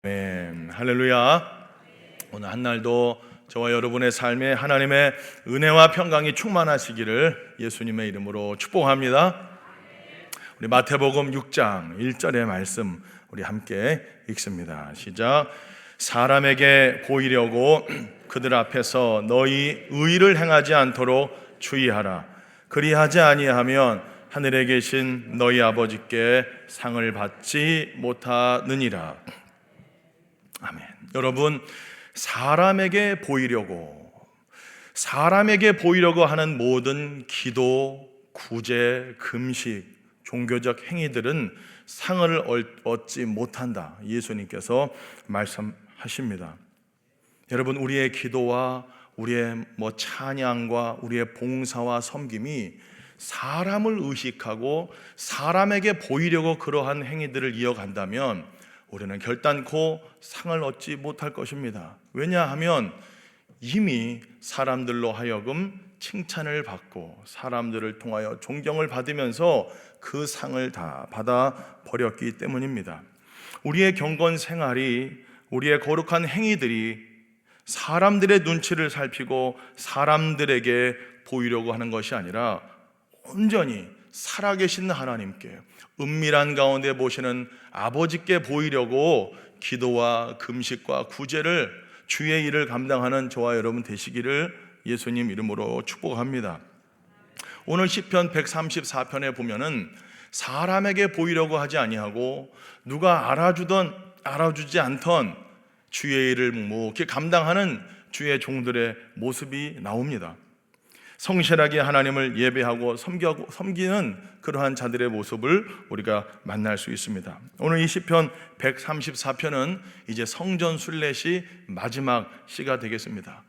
아멘. 할렐루야. 오늘 한 날도 저와 여러분의 삶에 하나님의 은혜와 평강이 충만하시기를 예수님의 이름으로 축복합니다. 우리 마태복음 6장 1절의 말씀 우리 함께 읽습니다. 시작. 사람에게 보이려고 그들 앞에서 너희 의를 행하지 않도록 주의하라. 그리하지 아니하면 하늘에 계신 너희 아버지께 상을 받지 못하느니라. 아멘. 여러분, 사람에게 보이려고 하는 모든 기도, 구제, 금식, 종교적 행위들은 상을 얻지 못한다. 예수님께서 말씀하십니다. 여러분, 우리의 기도와 우리의 찬양과 우리의 봉사와 섬김이 사람을 의식하고 사람에게 보이려고 그러한 행위들을 이어간다면 우리는 결단코 상을 얻지 못할 것입니다. 왜냐하면 이미 사람들로 하여금 칭찬을 받고 사람들을 통하여 존경을 받으면서 그 상을 다 받아버렸기 때문입니다. 우리의 경건 생활이, 우리의 거룩한 행위들이 사람들의 눈치를 살피고 사람들에게 보이려고 하는 것이 아니라 온전히 살아계신 하나님께, 은밀한 가운데 보시는 아버지께 보이려고 기도와 금식과 구제를, 주의 일을 감당하는 저와 여러분 되시기를 예수님 이름으로 축복합니다. 오늘 시편 134편에 보면은 사람에게 보이려고 하지 아니하고 누가 알아주지 않던 주의 일을 묵묵히 감당하는 주의 종들의 모습이 나옵니다. 성실하게 하나님을 예배하고 섬기는 그러한 자들의 모습을 우리가 만날 수 있습니다. 오늘 이 시편 134편은 이제 성전 순례시 마지막 시가 되겠습니다.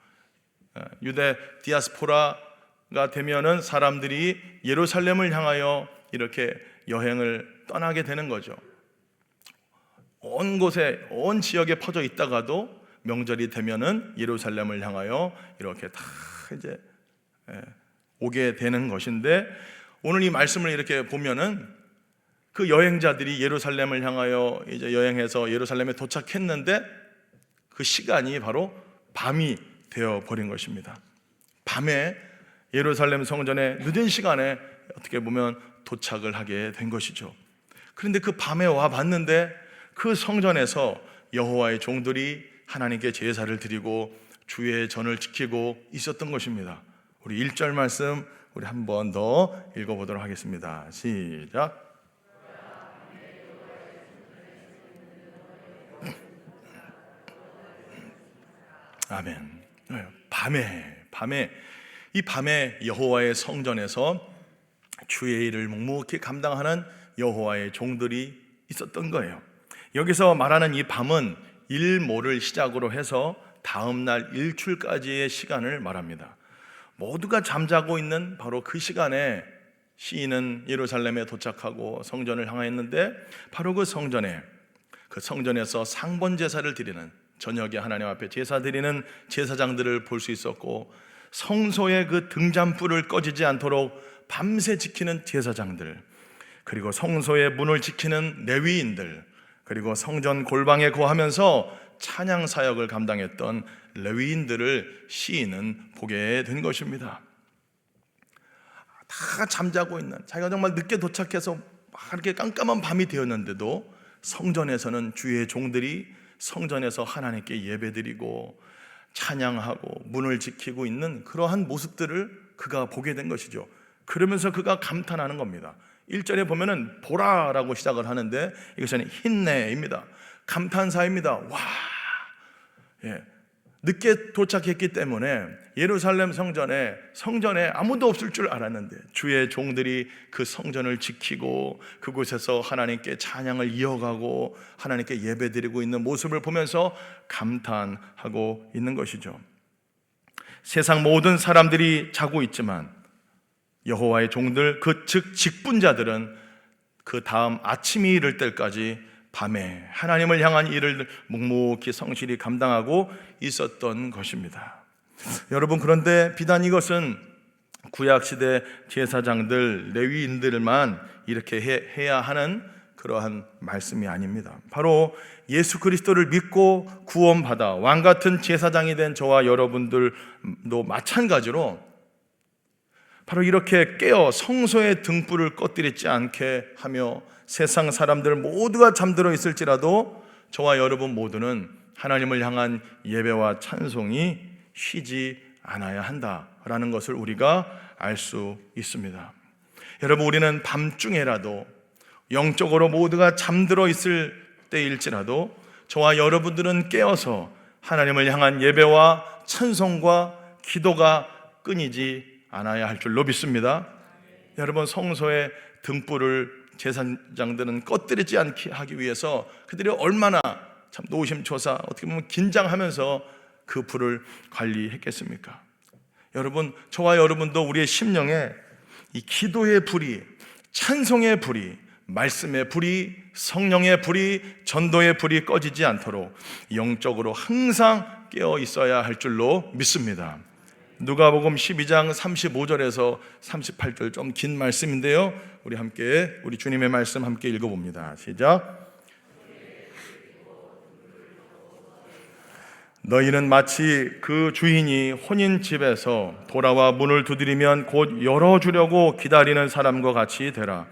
유대 디아스포라가 되면은 사람들이 예루살렘을 향하여 이렇게 여행을 떠나게 되는 거죠. 온 곳에, 온 지역에 퍼져 있다가도 명절이 되면은 예루살렘을 향하여 이렇게 다 이제 오게 되는 것인데, 오늘 이 말씀을 이렇게 보면은 그 여행자들이 예루살렘을 향하여 이제 여행해서 예루살렘에 도착했는데 그 시간이 바로 밤이 되어 버린 것입니다. 밤에 예루살렘 성전에 늦은 시간에 어떻게 보면 도착을 하게 된 것이죠. 그런데 그 밤에 와 봤는데 그 성전에서 여호와의 종들이 하나님께 제사를 드리고 주의 전을 지키고 있었던 것입니다. 우리 1절 말씀 우리 한 번 더 읽어보도록 하겠습니다. 시작. 아멘. 밤에 여호와의 성전에서 주의 일을 묵묵히 감당하는 여호와의 종들이 있었던 거예요. 여기서 말하는 이 밤은 일모를 시작으로 해서 다음날 일출까지의 시간을 말합니다. 모두가 잠자고 있는 바로 그 시간에 시인은 예루살렘에 도착하고 성전을 향하였는데, 바로 그 성전에서 상번 제사를 드리는, 저녁에 하나님 앞에 제사 드리는 제사장들을 볼 수 있었고, 성소의 그 등잔불을 꺼지지 않도록 밤새 지키는 제사장들, 그리고 성소의 문을 지키는 레위인들, 그리고 성전 골방에 거하면서 찬양 사역을 감당했던 레위인들을 시인은 보게 된 것입니다. 다 잠자고 있는, 자기가 정말 늦게 도착해서 이렇게 깜깜한 밤이 되었는데도 성전에서는 주의 종들이 성전에서 하나님께 예배드리고 찬양하고 문을 지키고 있는 그러한 모습들을 그가 보게 된 것이죠. 그러면서 그가 감탄하는 겁니다. 1절에 보면은 보라라고 시작을 하는데 이것은 힌내입니다. 감탄사입니다. 와, 늦게 도착했기 때문에 예루살렘 성전에 아무도 없을 줄 알았는데 주의 종들이 그 성전을 지키고 그곳에서 하나님께 찬양을 이어가고 하나님께 예배드리고 있는 모습을 보면서 감탄하고 있는 것이죠. 세상 모든 사람들이 자고 있지만 여호와의 종들, 즉 직분자들은 그 다음 아침이 이를 때까지 밤에 하나님을 향한 일을 묵묵히 성실히 감당하고 있었던 것입니다. 여러분, 그런데 비단 이것은 구약시대 제사장들, 레위인들만 이렇게 해야 하는 그러한 말씀이 아닙니다. 바로 예수 그리스도를 믿고 구원받아 왕같은 제사장이 된 저와 여러분들도 마찬가지로 바로 이렇게 깨어 성소의 등불을 꺼뜨리지 않게 하며 세상 사람들 모두가 잠들어 있을지라도 저와 여러분 모두는 하나님을 향한 예배와 찬송이 쉬지 않아야 한다라는 것을 우리가 알 수 있습니다. 여러분, 우리는 밤중에라도 영적으로 모두가 잠들어 있을 때일지라도 저와 여러분들은 깨어서 하나님을 향한 예배와 찬송과 기도가 끊이지 않아야 할 줄로 믿습니다. 여러분, 성소의 등불을 제사장들은 꺼뜨리지 않게 하기 위해서 그들이 얼마나 참 노심초사, 어떻게 보면 긴장하면서 그 불을 관리했겠습니까? 여러분, 저와 여러분도 우리의 심령에 이 기도의 불이, 찬송의 불이, 말씀의 불이, 성령의 불이, 전도의 불이 꺼지지 않도록 영적으로 항상 깨어 있어야 할 줄로 믿습니다. 누가복음 12장 35절에서 38절, 좀 긴 말씀인데요, 우리 함께 우리 주님의 말씀 함께 읽어봅니다. 시작. 너희는 마치 그 주인이 혼인집에서 돌아와 문을 두드리면 곧 열어주려고 기다리는 사람과 같이 되라.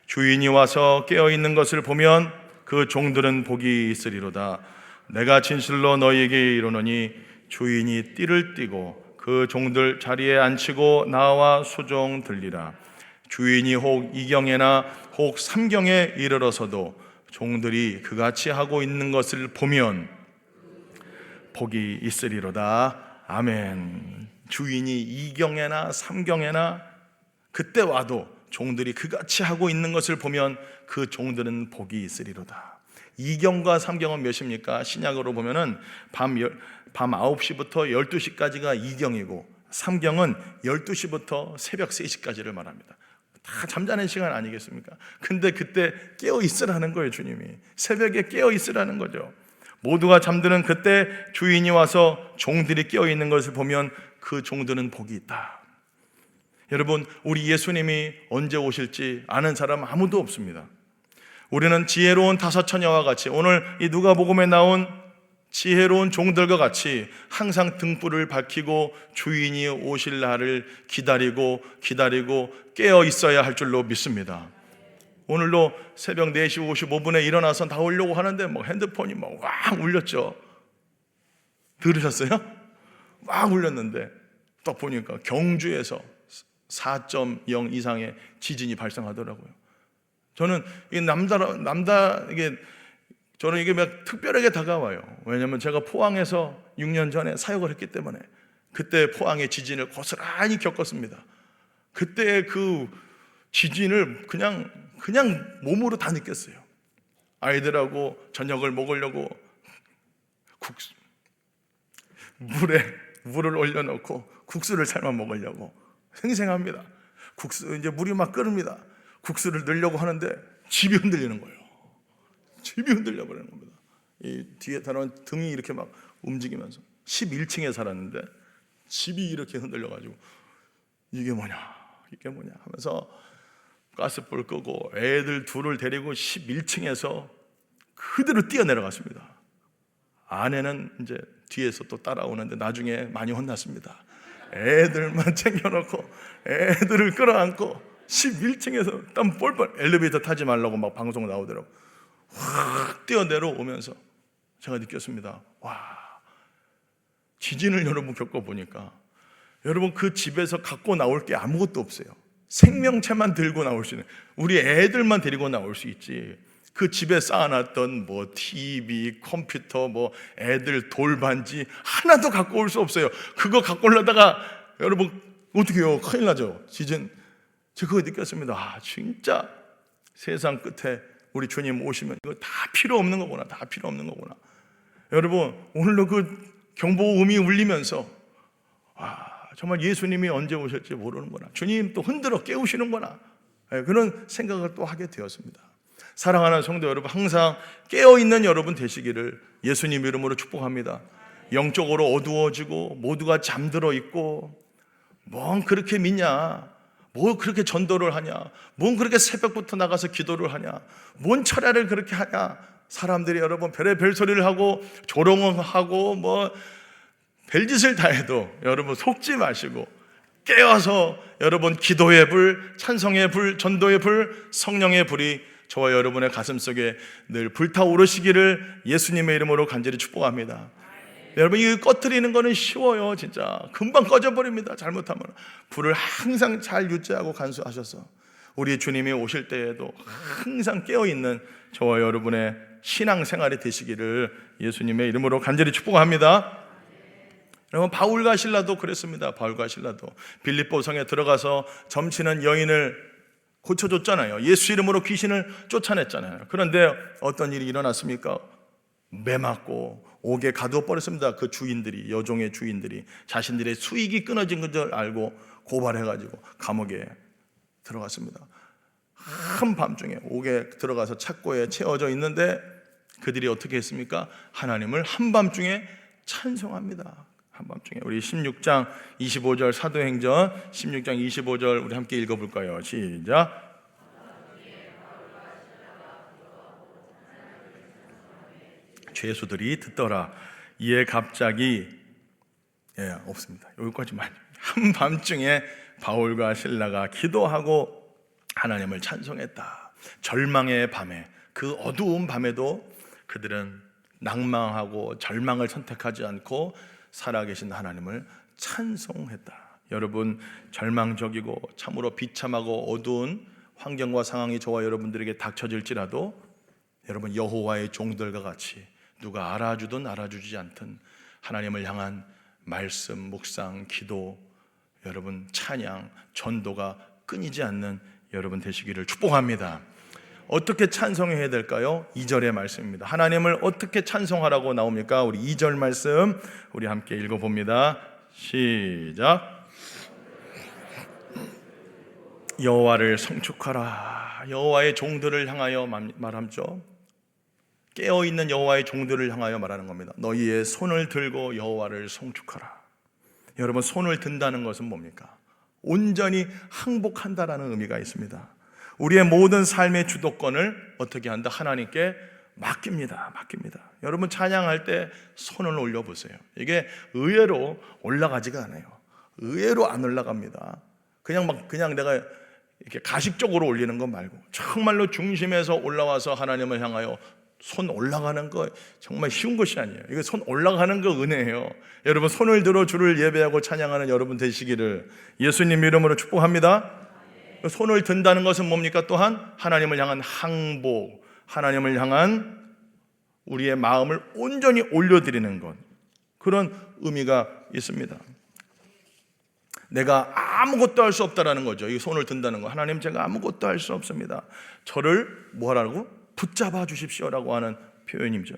주인이 와서 깨어있는 것을 보면 그 종들은 복이 있으리로다. 내가 진실로 너희에게 이르노니 주인이 띠를 띠고 그 종들 자리에 앉히고 나와 수종 들리라. 주인이 혹 이경에나 혹 삼경에 이르러서도 종들이 그같이 하고 있는 것을 보면 복이 있으리로다. 아멘. 주인이 이경에나 삼경에나 그때 와도 종들이 그같이 하고 있는 것을 보면 그 종들은 복이 있으리로다. 이경과 삼경은 몇입니까? 신약으로 보면은 밤 9시부터 12시까지가 이경이고 삼경은 12시부터 새벽 3시까지를 말합니다. 다 잠자는 시간 아니겠습니까? 근데 그때 깨어 있으라는 거예요. 주님이 새벽에 깨어 있으라는 거죠. 모두가 잠드는 그때 주인이 와서 종들이 깨어 있는 것을 보면 그 종들은 복이 있다. 여러분, 우리 예수님이 언제 오실지 아는 사람 아무도 없습니다. 우리는 지혜로운 5 처녀와 같이, 오늘 이 누가복음에 나온 지혜로운 종들과 같이 항상 등불을 밝히고 주인이 오실 날을 기다리고 깨어 있어야 할 줄로 믿습니다. 오늘도 새벽 4시 55분에 일어나서 나오려고 하는데 핸드폰이 왁 울렸죠. 들으셨어요? 막 울렸는데 딱 보니까 경주에서 4.0 이상의 지진이 발생하더라고요. 저는 이게 저는 이게 막 특별하게 다가와요. 왜냐하면 제가 포항에서 6년 전에 사역을 했기 때문에 그때 포항의 지진을 고스란히 겪었습니다. 그때 그 지진을 그냥 몸으로 다 느꼈어요. 아이들하고 저녁을 먹으려고 물을 올려놓고 국수를 삶아 먹으려고 생생합니다. 이제 물이 막 끓습니다. 국수를 넣으려고 하는데 집이 흔들리는 거예요. 집이 흔들려 버리는 겁니다. 이 뒤에 다른 등이 이렇게 막 움직이면서 11층에 살았는데 집이 이렇게 흔들려가지고 이게 뭐냐 하면서 가스불 끄고 애들 둘을 데리고 11층에서 그대로 뛰어내려갔습니다. 아내는 이제 뒤에서 또 따라오는데 나중에 많이 혼났습니다. 애들만 챙겨놓고 애들을 끌어안고 11층에서 땀 뻘뻘, 엘리베이터 타지 말라고 막 방송 나오더라고. 확 뛰어내려오면서 제가 느꼈습니다. 와, 지진을 여러분 겪어보니까 여러분 그 집에서 갖고 나올 게 아무것도 없어요. 생명체만 들고 나올 수 있는, 우리 애들만 데리고 나올 수 있지, 그 집에 쌓아놨던 TV, 컴퓨터, 애들 돌반지 하나도 갖고 올 수 없어요. 그거 갖고 오려다가 여러분 어떻게 해요? 큰일 나죠. 지진. 제가 그거 느꼈습니다. 진짜 세상 끝에 우리 주님 오시면 이거 다 필요 없는 거구나. 다 필요 없는 거구나. 여러분, 오늘도 그 경보음이 울리면서 정말 예수님이 언제 오실지 모르는구나. 주님 또 흔들어 깨우시는구나. 그런 생각을 또 하게 되었습니다. 사랑하는 성도 여러분, 항상 깨어있는 여러분 되시기를 예수님 이름으로 축복합니다. 영적으로 어두워지고 모두가 잠들어 있고 뭔 그렇게 믿냐, 뭐 그렇게 전도를 하냐, 뭔 그렇게 새벽부터 나가서 기도를 하냐, 뭔 철야를 그렇게 하냐. 사람들이 여러분 별의별 소리를 하고 조롱을 하고 뭐 별짓을 다 해도 여러분 속지 마시고 깨어서 여러분 기도의 불, 찬송의 불, 전도의 불, 성령의 불이 저와 여러분의 가슴 속에 늘 불타오르시기를 예수님의 이름으로 간절히 축복합니다. 여러분, 이 꺼뜨리는 거는 쉬워요. 진짜 금방 꺼져버립니다. 잘못하면. 불을 항상 잘 유지하고 간수하셔서 우리 주님이 오실 때에도 항상 깨어있는 저와 여러분의 신앙생활이 되시기를 예수님의 이름으로 간절히 축복합니다. 여러분, 바울과 실라도 그랬습니다. 바울과 실라도 빌립보 성에 들어가서 점치는 여인을 고쳐줬잖아요. 예수 이름으로 귀신을 쫓아냈잖아요. 그런데 어떤 일이 일어났습니까? 매맞고 옥에 가두어 버렸습니다. 그 주인들이, 여종의 주인들이 자신들의 수익이 끊어진 걸 알고 고발해가지고 감옥에 들어갔습니다. 한밤중에 옥에 들어가서 착고에 채워져 있는데 그들이 어떻게 했습니까? 하나님을 한밤중에 찬송합니다. 한밤중에. 우리 16장 25절 사도행전 16장 25절 우리 함께 읽어볼까요? 시작. 죄수들이 듣더라. 이에 갑자기 없습니다. 여기까지만. 한밤중에 바울과 실라가 기도하고 하나님을 찬송했다. 절망의 밤에, 그 어두운 밤에도 그들은 낭망하고 절망을 선택하지 않고 살아계신 하나님을 찬송했다. 여러분, 절망적이고 참으로 비참하고 어두운 환경과 상황이 저와 여러분들에게 닥쳐질지라도 여러분, 여호와의 종들과 같이 누가 알아주든 알아주지 않든 하나님을 향한 말씀, 묵상, 기도, 여러분 찬양, 전도가 끊이지 않는 여러분 되시기를 축복합니다. 어떻게 찬송해야 될까요? 2절의 말씀입니다. 하나님을 어떻게 찬송하라고 나옵니까? 우리 2절 말씀 우리 함께 읽어봅니다. 시작. 여호와를 성축하라. 여호와의 종들을 향하여 말함죠. 깨어있는 여호와의 종들을 향하여 말하는 겁니다. 너희의 손을 들고 여호와를 성축하라. 여러분, 손을 든다는 것은 뭡니까? 온전히 항복한다라는 의미가 있습니다. 우리의 모든 삶의 주도권을 어떻게 한다? 하나님께 맡깁니다. 여러분, 찬양할 때 손을 올려보세요. 이게 의외로 올라가지가 않아요. 의외로 안 올라갑니다. 그냥 내가 이렇게 가식적으로 올리는 것 말고 정말로 중심에서 올라와서 하나님을 향하여 손 올라가는 거 정말 쉬운 것이 아니에요. 이거 손 올라가는 거 은혜예요. 여러분, 손을 들어 주를 예배하고 찬양하는 여러분 되시기를 예수님 이름으로 축복합니다. 손을 든다는 것은 뭡니까? 또한 하나님을 향한 항복, 하나님을 향한 우리의 마음을 온전히 올려드리는 것, 그런 의미가 있습니다. 내가 아무것도 할 수 없다라는 거죠. 이 손을 든다는 거. 하나님, 제가 아무것도 할 수 없습니다. 저를 뭐라고? 붙잡아 주십시오라고 하는 표현이죠.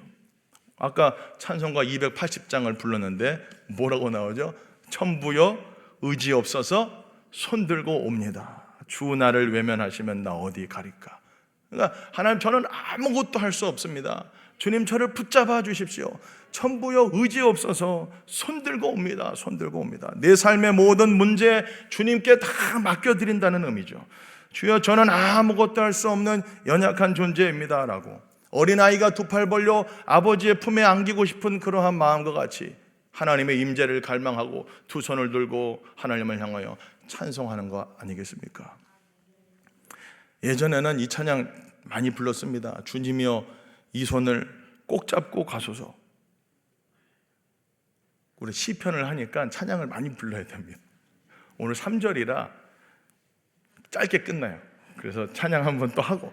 아까 찬송가 280장을 불렀는데 뭐라고 나오죠? 천부여 의지 없어서 손들고 옵니다. 주 나를 외면하시면 나 어디 가릴까? 그러니까 하나님, 저는 아무것도 할 수 없습니다. 주님, 저를 붙잡아 주십시오. 천부여 의지 없어서 손들고 옵니다. 내 삶의 모든 문제 주님께 다 맡겨드린다는 의미죠. 주여, 저는 아무것도 할 수 없는 연약한 존재입니다 라고 어린아이가 두 팔 벌려 아버지의 품에 안기고 싶은 그러한 마음과 같이 하나님의 임재를 갈망하고 두 손을 들고 하나님을 향하여 찬송하는 거 아니겠습니까? 예전에는 이 찬양 많이 불렀습니다. 주님이여 이 손을 꼭 잡고 가소서. 우리 시편을 하니까 찬양을 많이 불러야 됩니다. 오늘 3절이라 짧게 끝나요. 그래서 찬양 한번 또 하고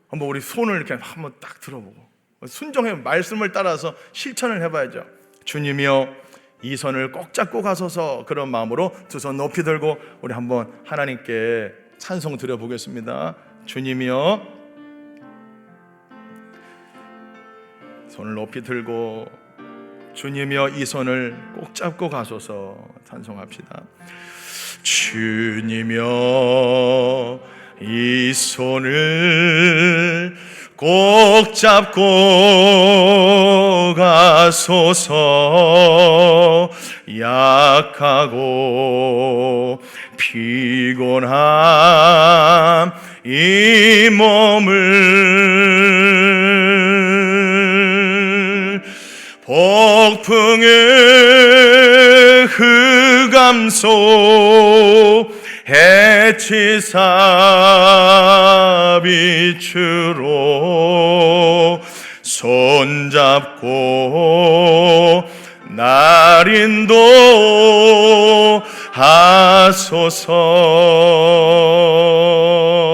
한번 우리 손을 이렇게 한번 딱 들어보고 순종의 말씀을 따라서 실천을 해봐야죠. 주님이여 이 손을 꼭 잡고 가소서. 그런 마음으로 두 손 높이 들고 우리 한번 하나님께 찬송 드려보겠습니다. 주님이여, 손을 높이 들고 주님이여 이 손을 꼭 잡고 가소서. 찬송합시다. 주님이여 이 손을 꼭 잡고 가소서. 약하고 피곤한 이 몸을 폭풍의 흑암 속 해치사 빛으로 손잡고 날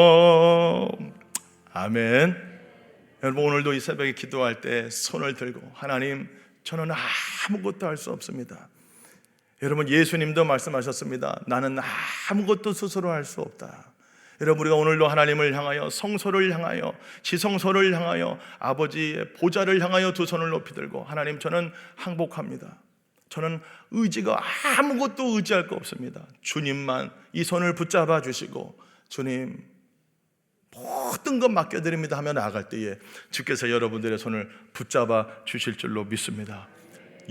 인도하소서. 아멘. 여러분, 오늘도 이 새벽에 기도할 때 손을 들고, 하나님, 저는 아무것도 할 수 없습니다. 여러분, 예수님도 말씀하셨습니다. 나는 아무것도 스스로 할 수 없다. 여러분, 우리가 오늘도 하나님을 향하여, 성소를 향하여, 지성소를 향하여, 아버지의 보좌를 향하여 두 손을 높이 들고, 하나님, 저는 항복합니다. 저는 의지가 아무것도 의지할 거 없습니다. 주님만 이 손을 붙잡아 주시고, 주님 모든 것 맡겨드립니다 하며 나아갈 때에 주께서 여러분들의 손을 붙잡아 주실 줄로 믿습니다.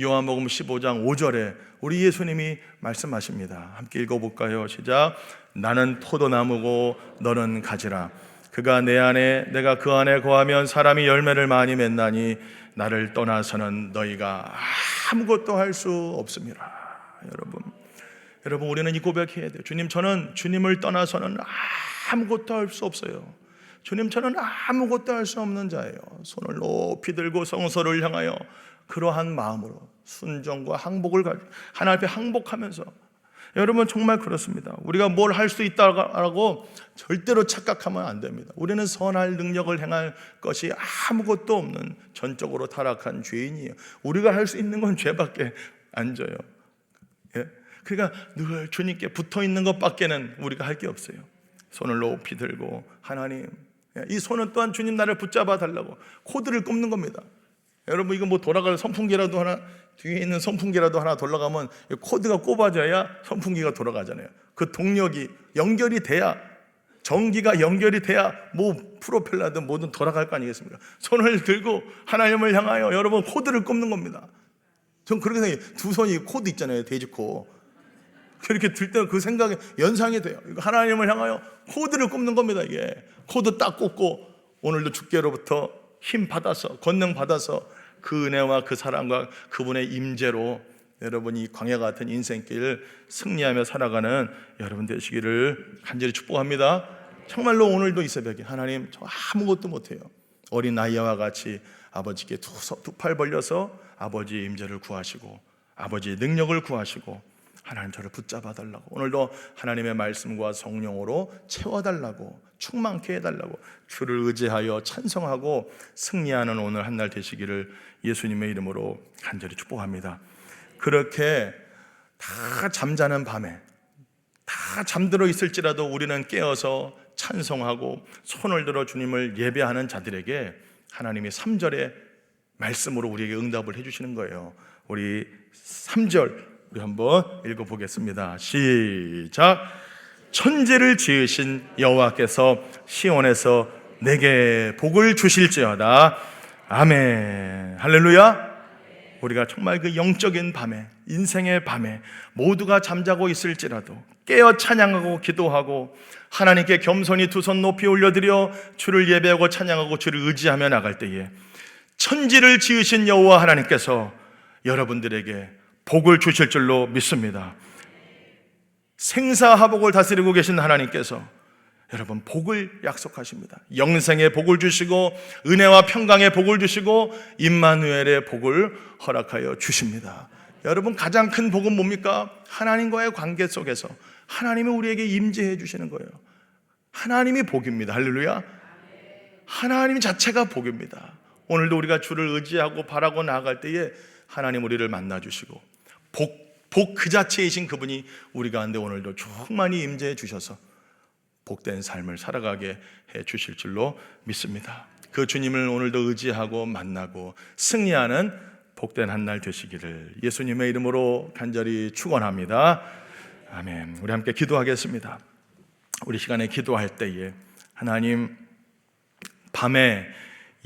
요한복음 15장 5절에 우리 예수님이 말씀하십니다. 함께 읽어볼까요? 시작. 나는 포도나무고 너는 가지라. 그가 내 안에 내가 그 안에 거하면 사람이 열매를 많이 맺나니 나를 떠나서는 너희가 아무것도 할 수 없습니다. 여러분, 우리는 이 고백해야 돼요. 주님, 저는 주님을 떠나서는 아무것도 할 수 없어요. 주님, 저는 아무것도 할 수 없는 자예요. 손을 높이 들고 성소를 향하여 그러한 마음으로 순종과 항복을 가지고 하나님 앞에 항복하면서, 여러분, 정말 그렇습니다. 우리가 뭘 할 수 있다고 절대로 착각하면 안 됩니다. 우리는 선할 능력을 행할 것이 아무것도 없는 전적으로 타락한 죄인이에요. 우리가 할 수 있는 건 죄밖에 안 져요. 예? 그러니까 늘 주님께 붙어있는 것밖에는 우리가 할 게 없어요. 손을 높이 들고, 하나님, 이 손은 또한 주님 나를 붙잡아 달라고 코드를 꼽는 겁니다. 여러분, 이거 뭐 돌아갈 선풍기라도 하나, 뒤에 있는 선풍기라도 하나 돌아가면 코드가 꼽아져야 선풍기가 돌아가잖아요. 그 동력이 연결이 돼야, 전기가 연결이 돼야 뭐 프로펠러든 뭐든 돌아갈 거 아니겠습니까? 손을 들고 하나님을 향하여 여러분 코드를 꼽는 겁니다. 전 그렇게 생각해요. 두 손이 코드 있잖아요, 돼지코. 그렇게 들 때는 그 생각에 연상이 돼요. 하나님을 향하여 코드를 꼽는 겁니다. 이게 코드 딱 꼽고, 오늘도 주께로부터 힘 받아서, 권능 받아서 그 은혜와 그 사랑과 그분의 임재로 여러분 이 광야 같은 인생길 승리하며 살아가는 여러분 되시기를 간절히 축복합니다. 정말로 오늘도 이 새벽에 하나님, 저 아무것도 못해요. 어린 아이와 같이 아버지께 두 팔 벌려서 아버지의 임재를 구하시고 아버지의 능력을 구하시고, 하나님 저를 붙잡아 달라고, 오늘도 하나님의 말씀과 성령으로 채워달라고, 충만케 해달라고 주를 의지하여 찬송하고 승리하는 오늘 한 날 되시기를 예수님의 이름으로 간절히 축복합니다. 그렇게 다 잠자는 밤에, 다 잠들어 있을지라도 우리는 깨어서 찬송하고 손을 들어 주님을 예배하는 자들에게 하나님이 3절의 말씀으로 우리에게 응답을 해주시는 거예요. 우리 3절 우리 한번 읽어보겠습니다. 시작. 천지를 지으신 여호와께서 시온에서 내게 복을 주실지어다. 아멘. 할렐루야. 우리가 정말 그 영적인 밤에, 인생의 밤에 모두가 잠자고 있을지라도 깨어 찬양하고 기도하고 하나님께 겸손히 두 손 높이 올려드려 주를 예배하고 찬양하고 주를 의지하며 나갈 때에 천지를 지으신 여호와 하나님께서 여러분들에게 복을 주실 줄로 믿습니다. 생사하복을 다스리고 계신 하나님께서 여러분 복을 약속하십니다. 영생의 복을 주시고 은혜와 평강의 복을 주시고 임마누엘의 복을 허락하여 주십니다. 여러분, 가장 큰 복은 뭡니까? 하나님과의 관계 속에서 하나님이 우리에게 임재해 주시는 거예요. 하나님이 복입니다. 할렐루야. 하나님 자체가 복입니다. 오늘도 우리가 주를 의지하고 바라고 나아갈 때에 하나님 우리를 만나 주시고 복 그 자체이신 그분이 우리 가운데 오늘도 충만히 임재해 주셔서 복된 삶을 살아가게 해 주실 줄로 믿습니다. 그 주님을 오늘도 의지하고 만나고 승리하는 복된 한 날 되시기를 예수님의 이름으로 간절히 축원합니다. 아멘. 우리 함께 기도하겠습니다. 우리 시간에 기도할 때에 하나님, 밤에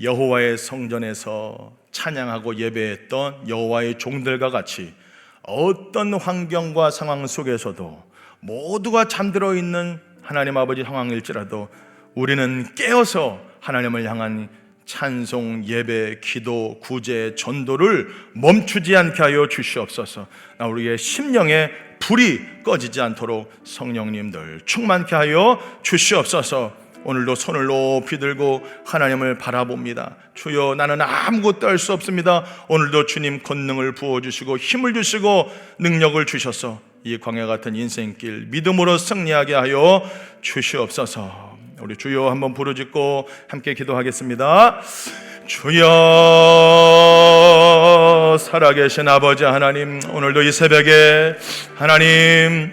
여호와의 성전에서 찬양하고 예배했던 여호와의 종들과 같이 어떤 환경과 상황 속에서도 모두가 잠들어 있는 하나님 아버지 상황일지라도 우리는 깨어서 하나님을 향한 찬송, 예배, 기도, 구제, 전도를 멈추지 않게 하여 주시옵소서. 우리의 심령에 불이 꺼지지 않도록 성령님들 충만케 하여 주시옵소서. 오늘도 손을 높이 들고 하나님을 바라봅니다. 주여, 나는 아무것도 할 수 없습니다. 오늘도 주님 권능을 부어주시고 힘을 주시고 능력을 주셔서 이 광야 같은 인생길 믿음으로 승리하게 하여 주시옵소서. 우리 주여 한번 부르짖고 함께 기도하겠습니다. 주여, 살아계신 아버지 하나님, 오늘도 이 새벽에 하나님,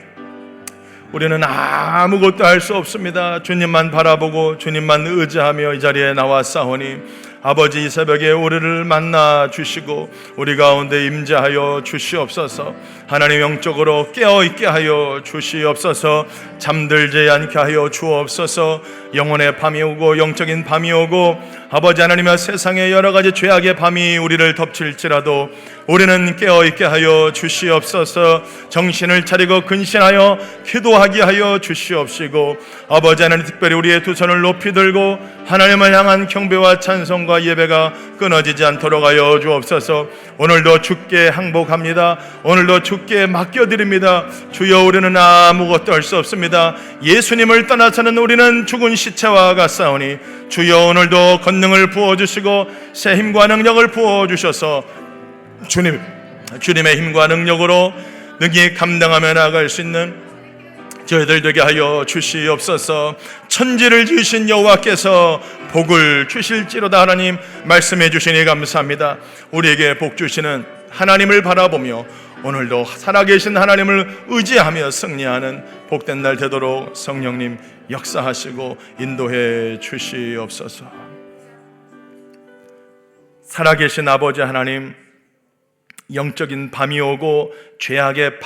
우리는 아무것도 할 수 없습니다. 주님만 바라보고 주님만 의지하며 이 자리에 나왔사오니 아버지, 이 새벽에 우리를 만나 주시고 우리 가운데 임재하여 주시옵소서. 하나님, 영적으로 깨어있게 하여 주시옵소서. 잠들지 않게 하여 주옵소서. 영혼의 밤이 오고 영적인 밤이 오고 아버지 하나님의 세상의 여러 가지 죄악의 밤이 우리를 덮칠지라도 우리는 깨어있게 하여 주시옵소서. 정신을 차리고 근신하여 기도하게 하여 주시옵시고 아버지 하나님, 특별히 우리의 두 손을 높이 들고 하나님을 향한 경배와 찬송과 예배가 끊어지지 않도록 하여 주옵소서. 오늘도 주께 항복합니다. 오늘도 주께 맡겨드립니다. 주여, 우리는 아무것도 할 수 없습니다. 예수님을 떠나서는 우리는 죽은 시체와 같사오니 주여, 오늘도 권능을 부어주시고 새 힘과 능력을 부어주셔서 주님의 힘과 능력으로 능히 감당하며 나아갈 수 있는 저희들 되게 하여 주시옵소서. 천지를 지으신 여호와께서 복을 주실지로다. 하나님, 말씀해 주시니 감사합니다. 우리에게 복 주시는 하나님을 바라보며 오늘도 살아계신 하나님을 의지하며 승리하는 복된 날 되도록 성령님 역사하시고 인도해 주시옵소서. 살아계신 아버지 하나님, 영적인 밤이 오고 죄악의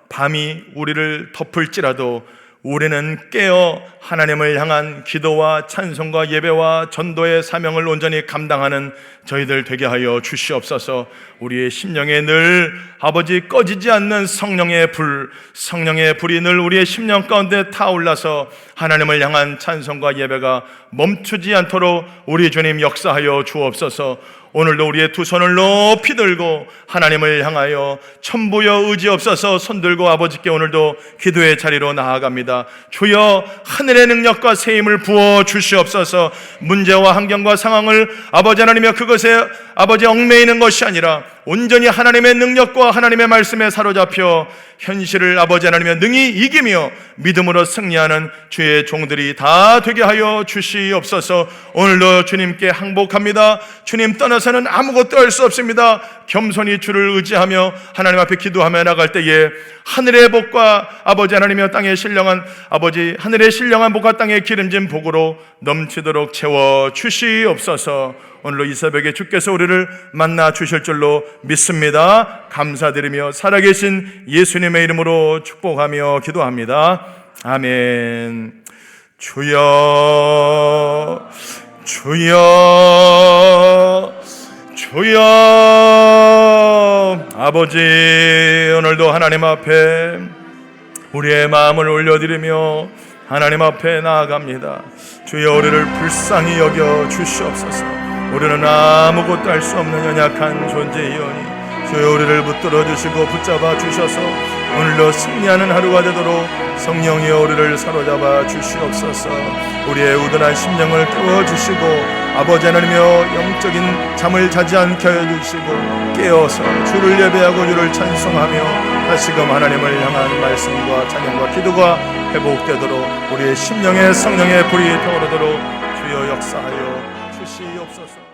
밤이 우리를 덮을지라도 우리는 깨어 하나님을 향한 기도와 찬송과 예배와 전도의 사명을 온전히 감당하는 저희들 되게 하여 주시옵소서. 우리의 심령에 늘 아버지 꺼지지 않는 성령의 불이 늘 우리의 심령 가운데 타올라서 하나님을 향한 찬송과 예배가 멈추지 않도록 우리 주님 역사하여 주옵소서. 오늘도 우리의 두 손을 높이 들고 하나님을 향하여 천부여 의지없어서 손들고 아버지께 오늘도 기도의 자리로 나아갑니다. 주여, 하늘의 능력과 새 힘을 부어 주시옵소서. 문제와 환경과 상황을 아버지 하나님의 그것에 아버지 얽매이는 것이 아니라 온전히 하나님의 능력과 하나님의 말씀에 사로잡혀 현실을 아버지 하나님의 능히 이기며 믿음으로 승리하는 주의 종들이 다 되게 하여 주시옵소서. 오늘도 주님께 항복합니다. 주님 떠나서는 아무것도 할 수 없습니다. 겸손히 주를 의지하며 하나님 앞에 기도하며 나갈 때에 하늘의 복과 아버지 하나님의 땅에 신령한 아버지 하늘의 신령한 복과 땅에 기름진 복으로 넘치도록 채워 주시옵소서. 오늘로 이 새벽에 주께서 우리를 만나 주실 줄로 믿습니다. 감사드리며 살아계신 예수님의 이름으로 축복하며 기도합니다. 아멘. 주여, 주여, 주여. 아버지, 오늘도 하나님 앞에 우리의 마음을 올려드리며 하나님 앞에 나아갑니다. 주여, 우리를 불쌍히 여겨 주시옵소서. 우리는 아무것도 할 수 없는 연약한 존재이오니 주여, 우리를 붙들어 주시고 붙잡아 주셔서 오늘도 승리하는 하루가 되도록 성령이여 우리를 사로잡아 주시옵소서. 우리의 우둔한 심령을 깨워주시고 아버지 하나님이여 영적인 잠을 자지 않게 해주시고 깨어서 주를 예배하고 주를 찬송하며 다시금 하나님을 향한 말씀과 찬양과 기도가 회복되도록 우리의 심령에 성령의 불이 타오르도록 주여 역사하여 주시옵소서.